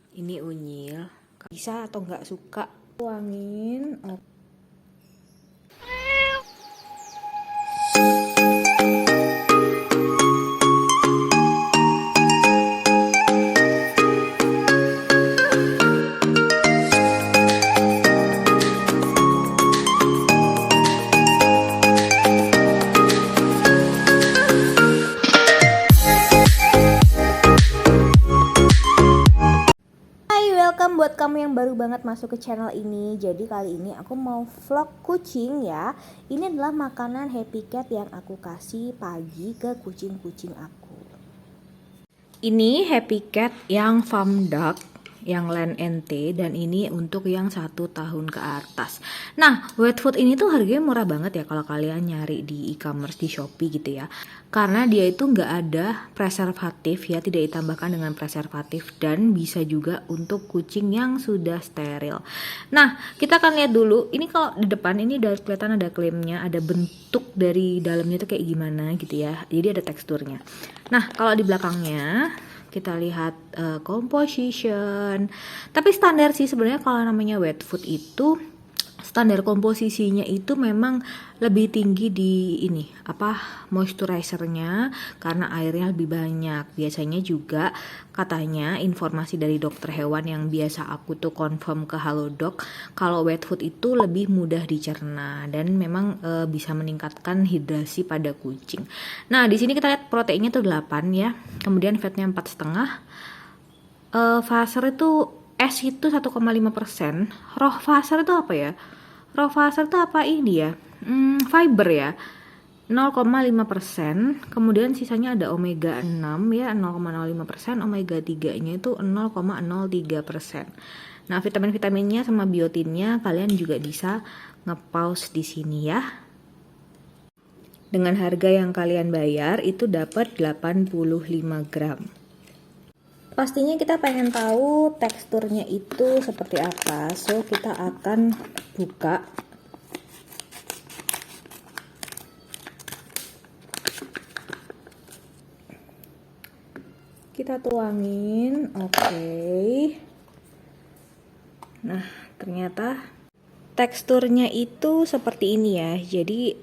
Ini unyil, bisa atau nggak suka tuangin. Welcome buat kamu yang baru banget masuk ke channel ini. Jadi kali ini aku mau vlog kucing ya. Ini adalah makanan Happy Cat yang aku kasih pagi ke kucing-kucing aku. Ini Happy Cat yang farm dog, yang Land NT, dan ini untuk yang 1 tahun ke atas. Nah, wet food ini tuh harganya murah banget ya kalau kalian nyari di e-commerce, di Shopee gitu ya. Karena dia itu nggak ada preservatif ya, tidak ditambahkan dengan preservatif, dan bisa juga untuk kucing yang sudah steril. Nah, kita akan lihat dulu. Ini kalau di depan ini udah kelihatan ada klaimnya, ada bentuk dari dalamnya tuh kayak gimana gitu ya. Jadi ada teksturnya. Nah, kalau di belakangnya kita lihat composition. Tapi standar sih sebenarnya kalau namanya wet food itu standar komposisinya itu memang lebih tinggi di ini moisturizernya karena airnya lebih banyak. Biasanya juga katanya informasi dari dokter hewan yang biasa aku tuh confirm ke Halodoc, kalau wet food itu lebih mudah dicerna dan memang bisa meningkatkan hidrasi pada kucing. Nah, di sini kita lihat proteinnya tuh 8 ya. Kemudian fatnya 4,5. Faser itu S itu 1,5%. Raw faser itu apa ya? Raw faser itu apa ini ya? Fiber ya. 0,5%. Kemudian sisanya ada omega 6 ya, 0,05%. Omega 3-nya itu 0,03%. Nah, vitamin-vitaminnya sama biotinnya kalian juga bisa nge-pause di sini ya. Dengan harga yang kalian bayar itu dapat 85 gram. Pastinya kita pengen tahu teksturnya itu seperti apa, so kita akan buka. Kita tuangin, oke. Nah, ternyata teksturnya itu seperti ini ya. Jadi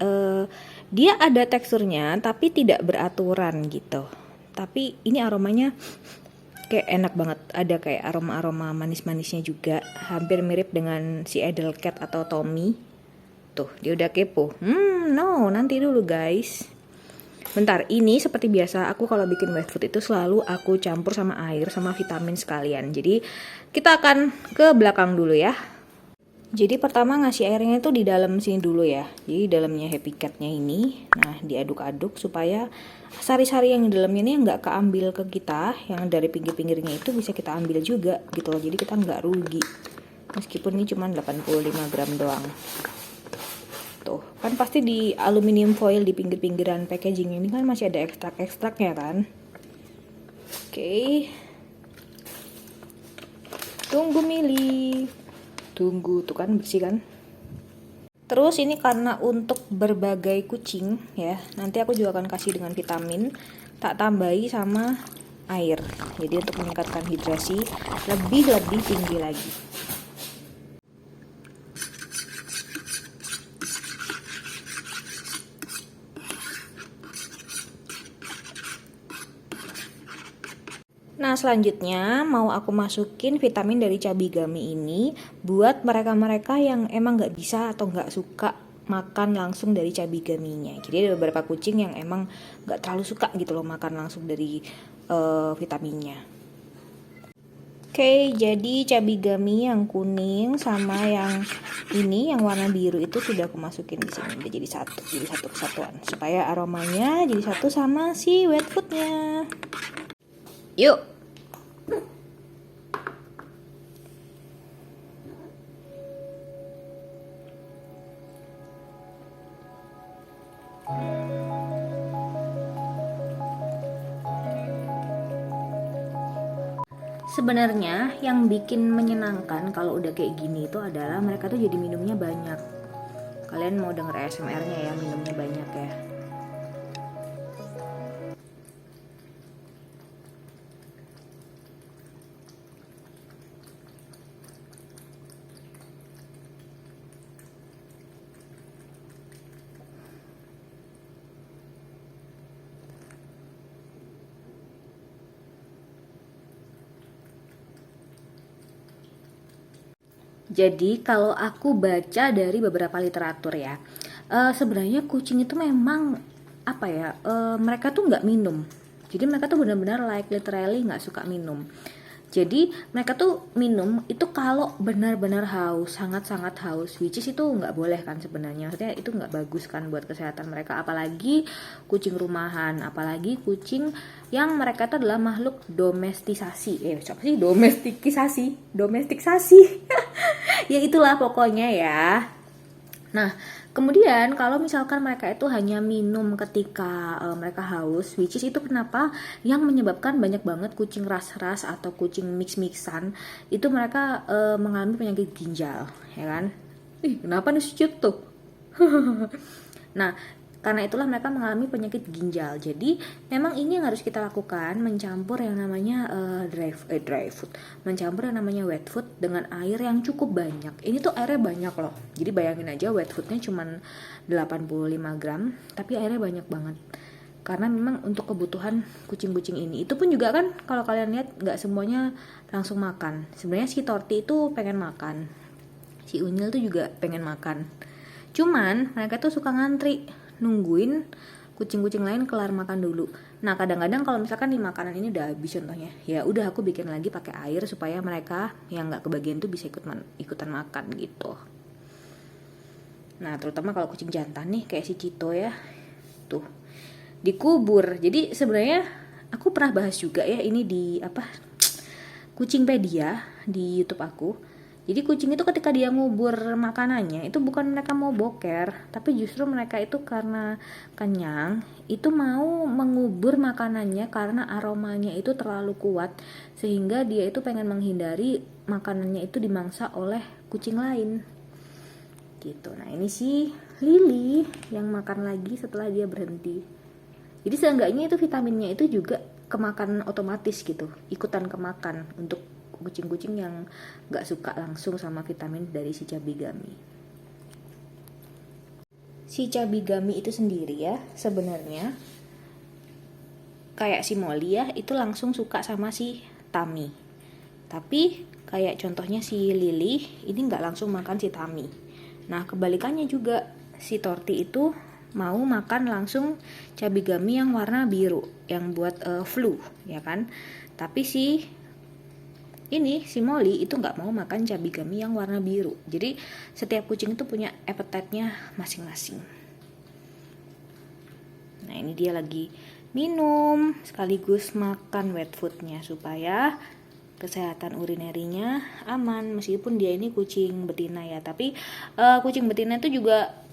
dia ada teksturnya tapi tidak beraturan gitu. Tapi ini aromanya kayak enak banget, ada kayak aroma-aroma manis-manisnya juga, hampir mirip dengan si Edelcat atau Tommy. Tuh, dia udah kepo. No, nanti dulu guys. Bentar, ini seperti biasa aku kalau bikin wet food itu selalu aku campur sama air sama vitamin sekalian. Jadi kita akan ke belakang dulu ya. Jadi pertama ngasih airnya itu di dalam sini dulu ya. Jadi dalamnya Happy Cat-nya ini, nah diaduk-aduk supaya sari-sari yang di dalamnya ini nggak keambil ke kita, yang dari pinggir-pinggirnya itu bisa kita ambil juga gitu loh. Jadi kita nggak rugi. Meskipun ini cuma 85 gram doang. Tuh, kan pasti di aluminium foil di pinggir-pinggiran packaging ini kan masih ada ekstrak-ekstraknya kan. Oke. Tunggu Mili. Tunggu, tuh kan bersih kan. Terus ini karena untuk berbagai kucing ya, nanti aku juga akan kasih dengan vitamin, tak tambahi sama air. Jadi untuk meningkatkan hidrasi lebih tinggi lagi. Nah, selanjutnya mau aku masukin vitamin dari cabai gummy ini buat mereka-mereka yang emang nggak bisa atau nggak suka makan langsung dari cabai gummy-nya. Jadi ada beberapa kucing yang emang nggak terlalu suka gitu loh makan langsung dari vitaminnya. Oke, jadi cabai gummy yang kuning sama yang ini yang warna biru itu sudah aku masukin di sini. Udah jadi satu kesatuan supaya aromanya jadi satu sama si wet foodnya. Yuk. Sebenarnya yang bikin menyenangkan kalau udah kayak gini itu adalah mereka tuh jadi minumnya banyak. Kalian mau denger ASMR-nya ya, minumnya banyak ya. Jadi kalau aku baca dari beberapa literatur ya, sebenarnya kucing itu memang apa ya, mereka tuh nggak minum. Jadi mereka tuh benar-benar like literally nggak suka minum. Jadi mereka tuh minum itu kalau benar-benar haus, sangat-sangat haus, which is itu nggak boleh kan sebenarnya. Maksudnya itu nggak bagus kan buat kesehatan mereka. Apalagi kucing rumahan, apalagi kucing yang mereka itu adalah makhluk domestisasi. Siapa sih domestikasi? Ya itulah pokoknya ya. Nah, kemudian kalau misalkan mereka itu hanya minum ketika mereka haus, which is itu kenapa yang menyebabkan banyak banget kucing ras-ras atau kucing mix-mixan itu mereka mengalami penyakit ginjal, ya kan? Kenapa nih tuh? Nah, karena itulah mereka mengalami penyakit ginjal. Jadi memang ini yang harus kita lakukan, mencampur yang namanya dry food, mencampur yang namanya wet food dengan air yang cukup banyak. Ini tuh airnya banyak loh. Jadi bayangin aja wet foodnya cuma 85 gram, tapi airnya banyak banget. Karena memang untuk kebutuhan kucing-kucing ini. Itu pun juga kan kalau kalian lihat nggak semuanya langsung makan. Sebenarnya si Torti itu pengen makan, si Unyil tuh juga pengen makan. Cuman mereka tuh suka ngantri nungguin kucing-kucing lain kelar makan dulu. Nah, kadang-kadang kalau misalkan di makanan ini udah habis contohnya, ya udah aku bikin lagi pakai air supaya mereka yang nggak kebagian tuh bisa ikutan makan gitu. Nah, terutama kalau kucing jantan nih kayak si Cito ya, tuh dikubur. Jadi sebenarnya aku pernah bahas juga ya ini di Kucingpedia di YouTube aku. Jadi kucing itu ketika dia ngubur makanannya itu bukan mereka mau boker, tapi justru mereka itu karena kenyang itu mau mengubur makanannya karena aromanya itu terlalu kuat sehingga dia itu pengen menghindari makanannya itu dimangsa oleh kucing lain. Gitu. Nah, ini si Lily yang makan lagi setelah dia berhenti. Jadi seenggaknya itu vitaminnya itu juga kemakan otomatis gitu, ikutan kemakan untuk kucing-kucing yang gak suka langsung sama vitamin dari si Cabigami. Si Cabigami itu sendiri ya sebenarnya kayak si Molly ya, itu langsung suka sama si Tami. Tapi kayak contohnya si Lily ini gak langsung makan si Tami. Nah, kebalikannya juga si Torti itu mau makan langsung Cabigami yang warna biru yang buat flu ya kan. Tapi si Molly itu nggak mau makan Cabigami yang warna biru. Jadi setiap kucing itu punya appetite-nya masing-masing. Nah, ini dia lagi minum sekaligus makan wet food-nya supaya kesehatan urinerinya aman. Meskipun dia ini kucing betina ya, tapi kucing betina itu juga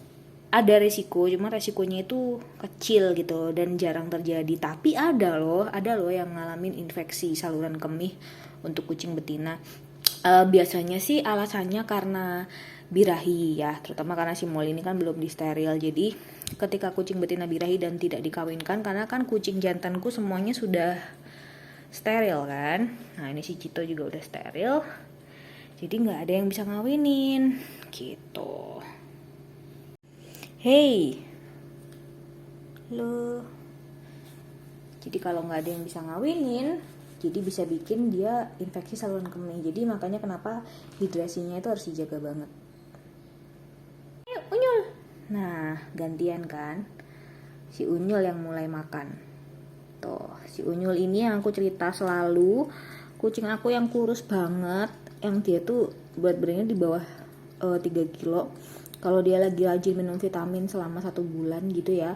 ada resiko, cuma resikonya itu kecil gitu dan jarang terjadi. Tapi ada loh yang ngalamin infeksi saluran kemih untuk kucing betina. Biasanya sih alasannya karena birahi ya, terutama karena si Molly ini kan belum disteril. Jadi ketika kucing betina birahi dan tidak dikawinkan, karena kan kucing jantanku semuanya sudah steril kan. Nah, ini si Cito juga udah steril. Jadi nggak ada yang bisa ngawinin gitu. Hey, lo. Jadi kalau nggak ada yang bisa ngawinin, jadi bisa bikin dia infeksi saluran kemih. Jadi makanya kenapa hidrasinya itu harus dijaga banget. Ayo, Unyul. Nah, gantian kan. Si Unyul yang mulai makan. Tuh, si Unyul ini yang aku cerita selalu. Kucing aku yang kurus banget. Yang dia tuh berat badannya di bawah 3 kilo. Kalau dia lagi rajin minum vitamin selama 1 bulan gitu ya,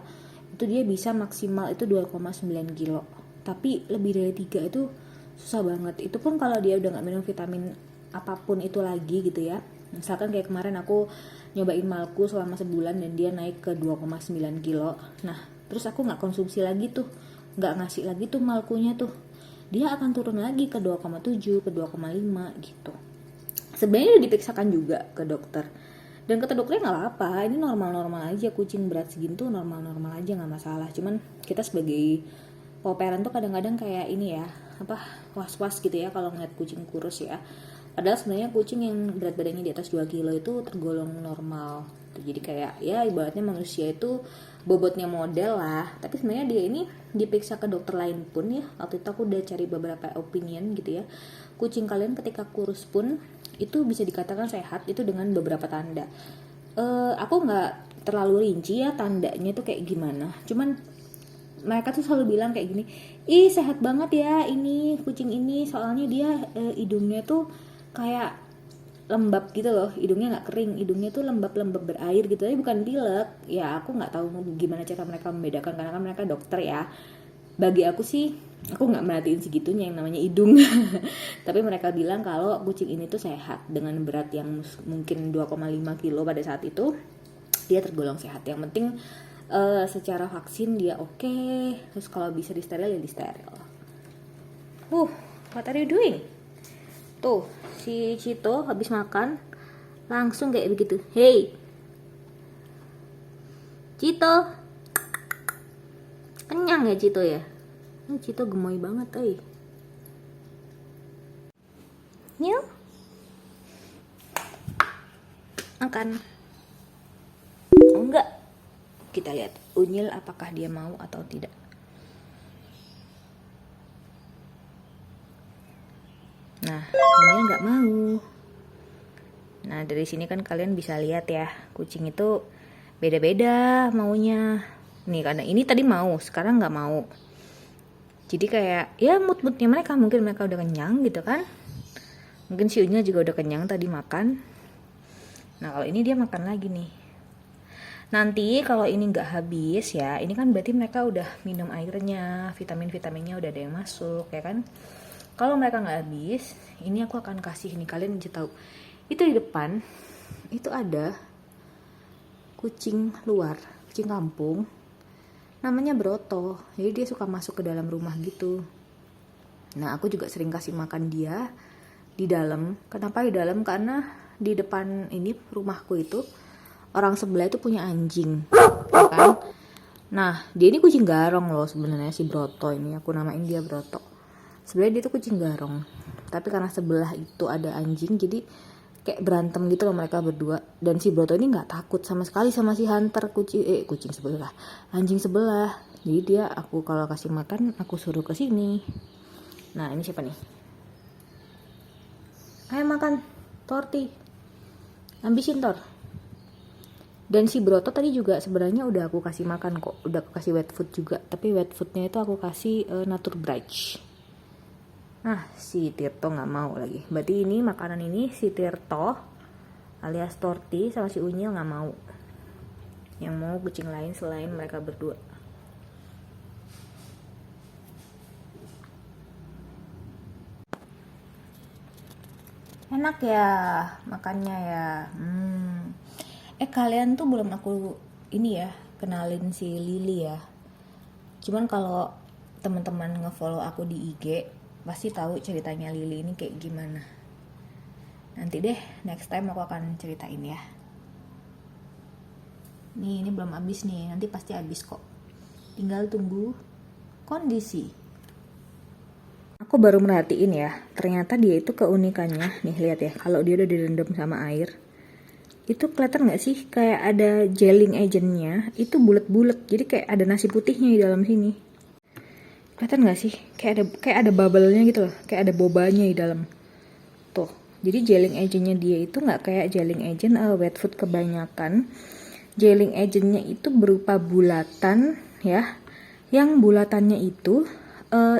itu dia bisa maksimal itu 2,9 kilo. Tapi lebih dari 3 itu susah banget. Itu pun kalau dia udah gak minum vitamin apapun itu lagi gitu ya. Misalkan kayak kemarin aku nyobain Malku selama sebulan dan dia naik ke 2,9 kilo. Nah, terus aku gak konsumsi lagi tuh, gak ngasih lagi tuh Malkunya tuh, dia akan turun lagi ke 2,7, ke 2,5 gitu. Sebenarnya udah diperiksakan juga ke dokter. Dan kata dokternya nggak apa-apa, ini normal-normal aja, kucing berat segini tuh normal-normal aja, nggak masalah. Cuman kita sebagai parent tuh kadang-kadang kayak ini ya, was-was gitu ya kalau ngeliat kucing kurus ya. Padahal sebenarnya kucing yang berat badannya di atas 2 kilo itu tergolong normal. Jadi kayak ya ibaratnya manusia itu bobotnya model lah. Tapi sebenarnya dia ini diperiksa ke dokter lain pun ya. Waktu itu aku udah cari beberapa opinion gitu ya. Kucing kalian ketika kurus pun itu bisa dikatakan sehat itu dengan beberapa tanda. Aku nggak terlalu rinci ya tandanya tuh kayak gimana. Cuman mereka tuh selalu bilang kayak gini, ih sehat banget ya ini kucing ini, soalnya dia hidungnya tuh kayak lembab gitu loh, hidungnya nggak kering, hidungnya tuh lembab-lembab berair gitu, tapi bukan pilek. Ya aku nggak tahu gimana cara mereka membedakan karena kan mereka dokter ya. Bagi aku sih, aku nggak merhatiin segitunya yang namanya hidung. Tapi mereka bilang kalau kucing ini tuh sehat dengan berat yang mungkin 2,5 kilo pada saat itu, dia tergolong sehat. Yang penting secara vaksin dia oke. Terus kalau bisa disteril ya disteril. What are you doing? Tuh, si Cito habis makan langsung kayak begitu. Hey, Cito, kenyang ya Cito ya? Cito gemoy banget, Yuk, makan. Oh enggak, kita lihat Unyil apakah dia mau atau tidak. Nah, Unyil nggak mau. Nah, dari sini kan kalian bisa lihat ya, kucing itu beda-beda maunya. Nih, karena ini tadi mau, sekarang nggak mau. Jadi kayak, ya mood-moodnya mereka, mungkin mereka udah kenyang gitu kan. Mungkin si Unyil juga udah kenyang tadi makan. Nah, kalau ini dia makan lagi nih. Nanti kalau ini nggak habis ya, ini kan berarti mereka udah minum airnya, vitamin-vitaminnya udah ada yang masuk ya kan. Kalau mereka nggak habis, ini aku akan kasih nih, kalian bisa tahu. Itu di depan, itu ada kucing luar, kucing kampung. Namanya Broto, jadi dia suka masuk ke dalam rumah gitu. Nah, aku juga sering kasih makan dia di dalam. Kenapa di dalam? Karena di depan ini rumahku itu, orang sebelah itu punya anjing, ya kan? Nah, dia ini kucing garong loh sebenarnya si Broto ini, aku namain dia Broto. Sebenarnya dia tuh kucing garong, tapi karena sebelah itu ada anjing, jadi kayak berantem gitu loh mereka berdua. Dan si Broto ini nggak takut sama sekali sama si Hunter kucing sebelah, anjing sebelah. Jadi dia aku kalau kasih makan aku suruh ke sini. Nah ini siapa nih? Ayo makan, Torti, ambisin Tor. Dan si Broto tadi juga sebenarnya udah aku kasih makan kok, udah aku kasih wet food juga. Tapi wet foodnya itu aku kasih Nature Brach. Nah, si Tirto nggak mau lagi. Berarti ini makanan ini si Tirto alias Torti sama si Unyil nggak mau. Yang mau kucing lain selain mereka berdua. Enak ya makannya ya. Kalian tuh belum aku ini ya kenalin si Lily ya. Cuman kalau teman-teman ngefollow aku di IG pasti tahu ceritanya Lily ini kayak gimana. Nanti deh next time aku akan ceritain ya. Nih ini belum habis nih, nanti pasti habis kok. Tinggal tunggu kondisi. Aku baru merhatiin ya, ternyata dia itu keunikannya, nih lihat ya, kalau dia udah direndam sama air, itu kelihatan nggak sih kayak ada gelling agentnya, itu bulat-bulat, jadi kayak ada nasi putihnya di dalam sini. Kelihatan nggak sih? Kayak ada bubble-nya gitu loh, kayak ada bobanya di dalam. Tuh, jadi gelling agentnya dia itu nggak kayak gelling agent wet food kebanyakan. Gelling agentnya itu berupa bulatan ya, yang bulatannya itu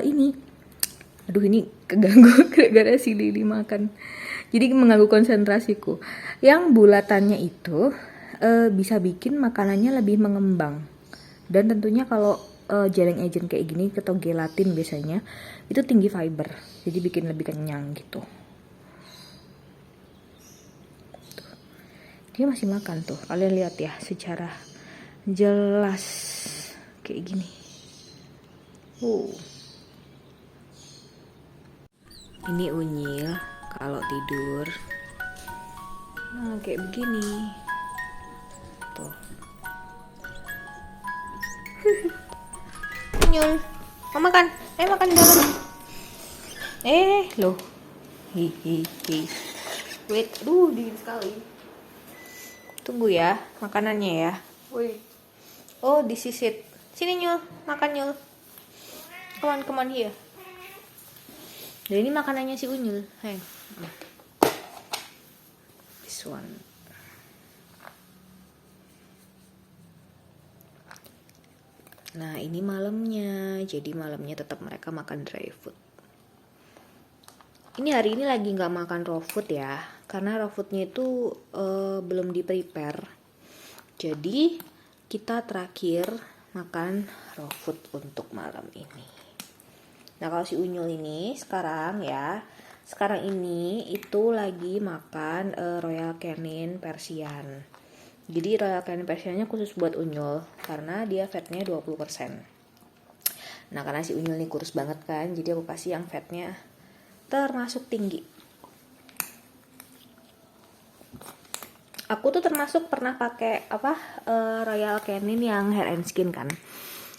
ini, aduh ini keganggu gara-gara si Lily makan, jadi mengganggu konsentrasiku. Yang bulatannya itu bisa bikin makanannya lebih mengembang, dan tentunya kalau gelling agent kayak gini atau gelatin biasanya itu tinggi fiber, jadi bikin lebih kenyang gitu. Tuh. Dia masih makan tuh, kalian lihat ya secara jelas kayak gini. Ini Unyil kalau tidur, nah kayak begini tuh. Unyil, mau makan? Makan di dalam. Loh. Hihihi. Wait, dingin sekali. Tunggu ya, makanannya ya. Wait. Oh, this is it. Sini Nyul, makan Nyul. Come on here. Dan ini makanannya si Unyil. Hey. this one. Nah ini malamnya, jadi malamnya tetap mereka makan dry food. Ini hari ini lagi nggak makan raw food ya, karena raw foodnya itu belum di prepare. Jadi kita terakhir makan raw food untuk malam ini. Nah kalau si Unyul ini sekarang ini itu lagi makan Royal Canin Persian. Jadi Royal Canin Persiannya khusus buat Unyul karena dia fatnya 20%. Nah karena si Unyul ini kurus banget kan, jadi aku kasih yang fatnya termasuk tinggi. Aku tuh termasuk pernah pakai Royal Canin yang hair and skin kan.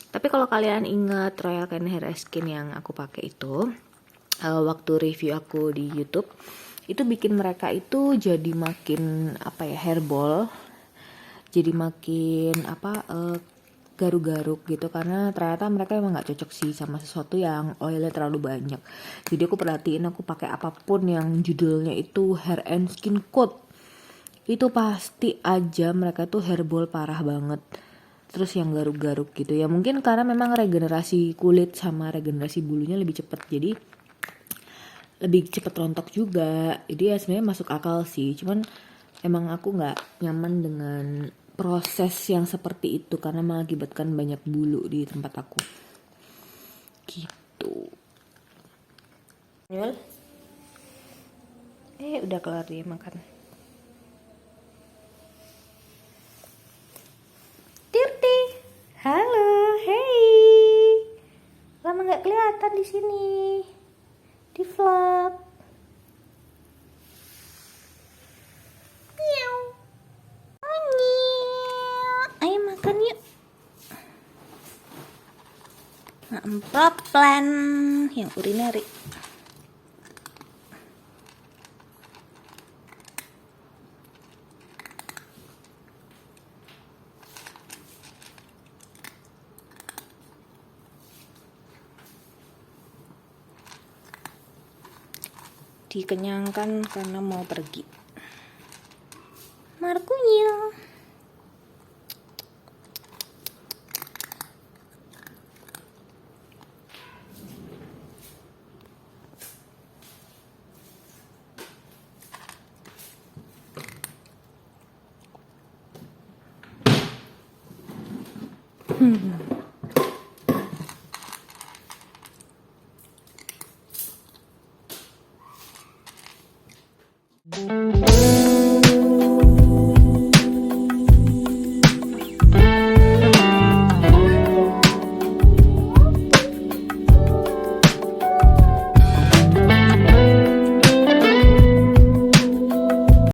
Tapi kalau kalian ingat Royal Canin hair and skin yang aku pakai itu, waktu review aku di YouTube, itu bikin mereka itu jadi makin hairball, jadi makin garuk-garuk gitu, karena ternyata mereka emang nggak cocok sih sama sesuatu yang oilnya terlalu banyak. Jadi aku perhatiin, aku pakai apapun yang judulnya itu hair and skin coat, itu pasti aja mereka tuh hairball parah banget, terus yang garuk-garuk gitu ya. Mungkin karena memang regenerasi kulit sama regenerasi bulunya lebih cepet, jadi lebih cepet rontok juga. Jadi ya sebenarnya masuk akal sih, cuman emang aku nggak nyaman dengan proses yang seperti itu karena mengakibatkan banyak bulu di tempat aku gitu. Unyul, udah kelar dia makan. Tirti, halo, hey, lama nggak kelihatan di sini di vlog. Plan yang urinary. Dikenyangkan karena mau pergi. Markunyil.